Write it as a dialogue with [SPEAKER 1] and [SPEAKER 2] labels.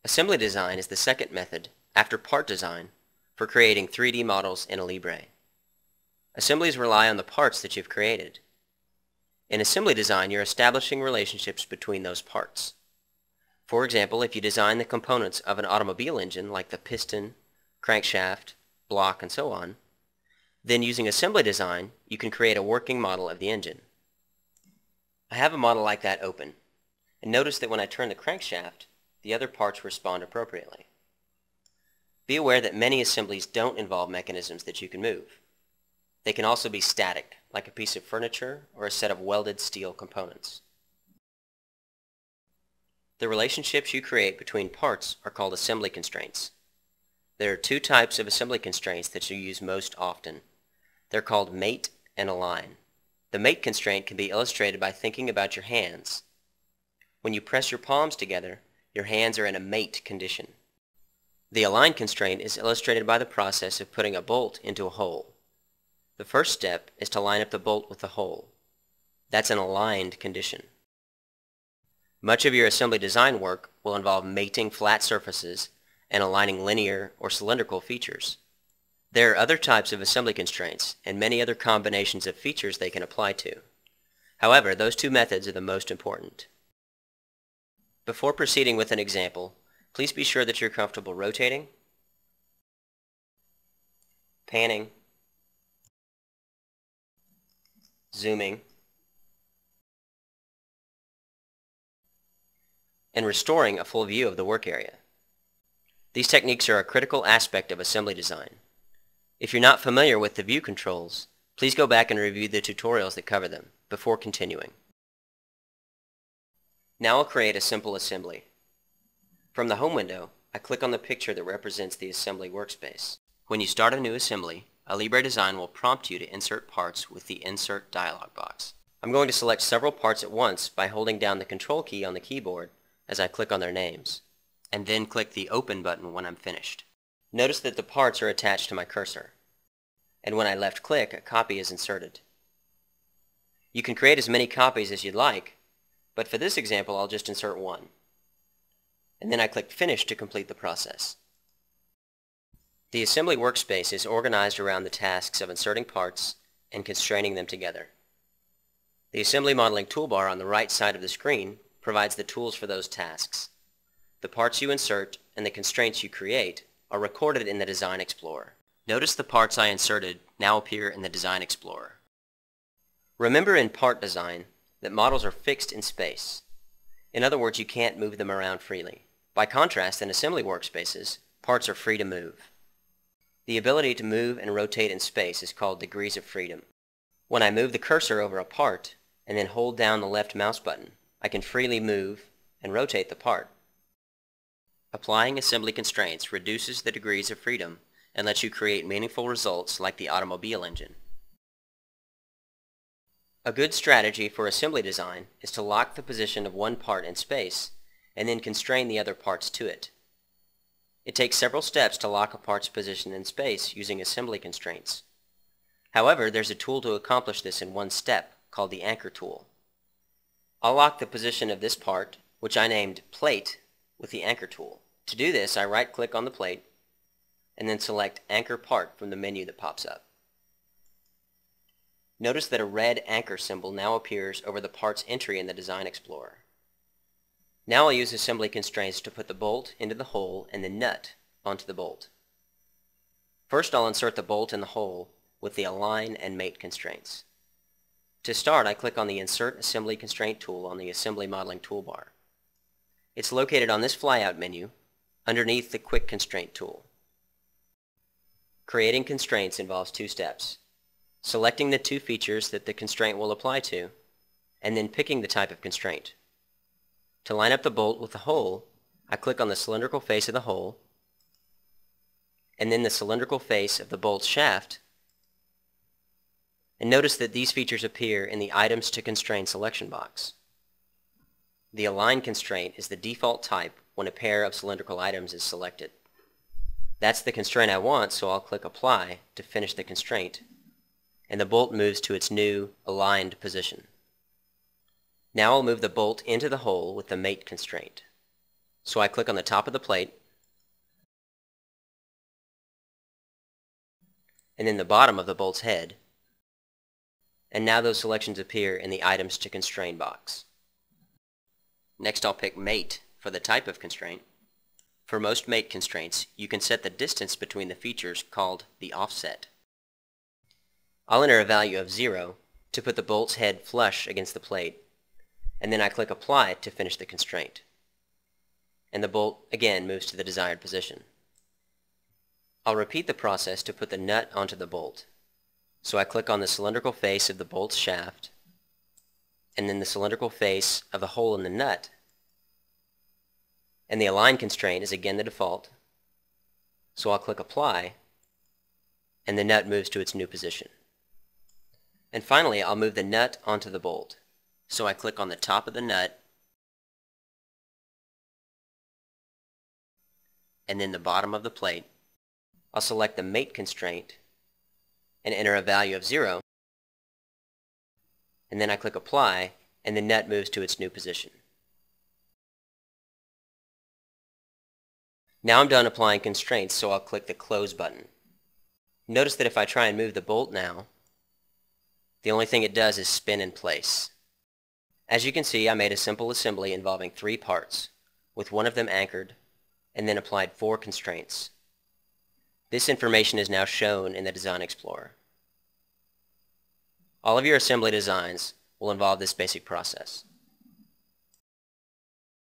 [SPEAKER 1] Assembly design is the second method, after part design, for creating 3D models in Alibre. Assemblies rely on the parts that you've created. In assembly design, you're establishing relationships between those parts. For example, if you design the components of an automobile engine like the piston, crankshaft, block, and so on, then using assembly design, you can create a working model of the engine. I have a model like that open, and notice that when I turn the crankshaft, the other parts respond appropriately. Be aware that many assemblies don't involve mechanisms that you can move. They can also be static, like a piece of furniture or a set of welded steel components. The relationships you create between parts are called assembly constraints. There are two types of assembly constraints that you use most often. They're called mate and align. The mate constraint can be illustrated by thinking about your hands. When you press your palms together, your hands are in a mate condition. The align constraint is illustrated by the process of putting a bolt into a hole. The first step is to line up the bolt with the hole. That's an aligned condition. Much of your assembly design work will involve mating flat surfaces and aligning linear or cylindrical features. There are other types of assembly constraints and many other combinations of features they can apply to. However, those two methods are the most important. Before proceeding with an example, please be sure that you're comfortable rotating, panning, zooming, and restoring a full view of the work area. These techniques are a critical aspect of assembly design. If you're not familiar with the view controls, please go back and review the tutorials that cover them before continuing. Now I'll create a simple assembly. From the Home window, I click on the picture that represents the assembly workspace. When you start a new assembly, Alibre Design will prompt you to insert parts with the Insert dialog box. I'm going to select several parts at once by holding down the Control key on the keyboard as I click on their names, and then click the Open button when I'm finished. Notice that the parts are attached to my cursor, and when I left-click, a copy is inserted. You can create as many copies as you'd like, but for this example I'll just insert one. And then I click Finish to complete the process. The assembly workspace is organized around the tasks of inserting parts and constraining them together. The assembly modeling toolbar on the right side of the screen provides the tools for those tasks. The parts you insert and the constraints you create are recorded in the Design Explorer. Notice the parts I inserted now appear in the Design Explorer. Remember in part design that models are fixed in space. In other words, you can't move them around freely. By contrast, in assembly workspaces, parts are free to move. The ability to move and rotate in space is called degrees of freedom. When I move the cursor over a part and then hold down the left mouse button, I can freely move and rotate the part. Applying assembly constraints reduces the degrees of freedom and lets you create meaningful results like the automobile engine. A good strategy for assembly design is to lock the position of one part in space and then constrain the other parts to it. It takes several steps to lock a part's position in space using assembly constraints. However, there's a tool to accomplish this in one step called the Anchor tool. I'll lock the position of this part, which I named Plate, with the Anchor tool. To do this, I right-click on the plate and then select Anchor Part from the menu that pops up. Notice that a red anchor symbol now appears over the part's entry in the Design Explorer. Now I'll use assembly constraints to put the bolt into the hole and the nut onto the bolt. First I'll insert the bolt in the hole with the Align and Mate constraints. To start, I click on the Insert Assembly Constraint tool on the Assembly Modeling toolbar. It's located on this flyout menu underneath the Quick Constraint tool. Creating constraints involves two steps: selecting the two features that the constraint will apply to, and then picking the type of constraint. To line up the bolt with the hole, I click on the cylindrical face of the hole, and then the cylindrical face of the bolt's shaft, and notice that these features appear in the Items to Constrain selection box. The Align constraint is the default type when a pair of cylindrical items is selected. That's the constraint I want, so I'll click Apply to finish the constraint, and the bolt moves to its new aligned position. Now I'll move the bolt into the hole with the Mate constraint. So I click on the top of the plate, and then the bottom of the bolt's head, and now those selections appear in the Items to Constrain box. Next I'll pick Mate for the type of constraint. For most mate constraints, you can set the distance between the features called the offset. I'll enter a value of 0 to put the bolt's head flush against the plate, and then I click Apply to finish the constraint. And the bolt again moves to the desired position. I'll repeat the process to put the nut onto the bolt. So I click on the cylindrical face of the bolt's shaft, and then the cylindrical face of the hole in the nut, and the Align constraint is again the default. So I'll click Apply, and the nut moves to its new position. And finally, I'll move the nut onto the bolt. So I click on the top of the nut, and then the bottom of the plate. I'll select the Mate constraint and enter a value of 0, and then I click Apply, and the nut moves to its new position. Now I'm done applying constraints, so I'll click the Close button. Notice that if I try and move the bolt now, the only thing it does is spin in place. As you can see, I made a simple assembly involving 3 parts, with one of them anchored, and then applied 4 constraints. This information is now shown in the Design Explorer. All of your assembly designs will involve this basic process.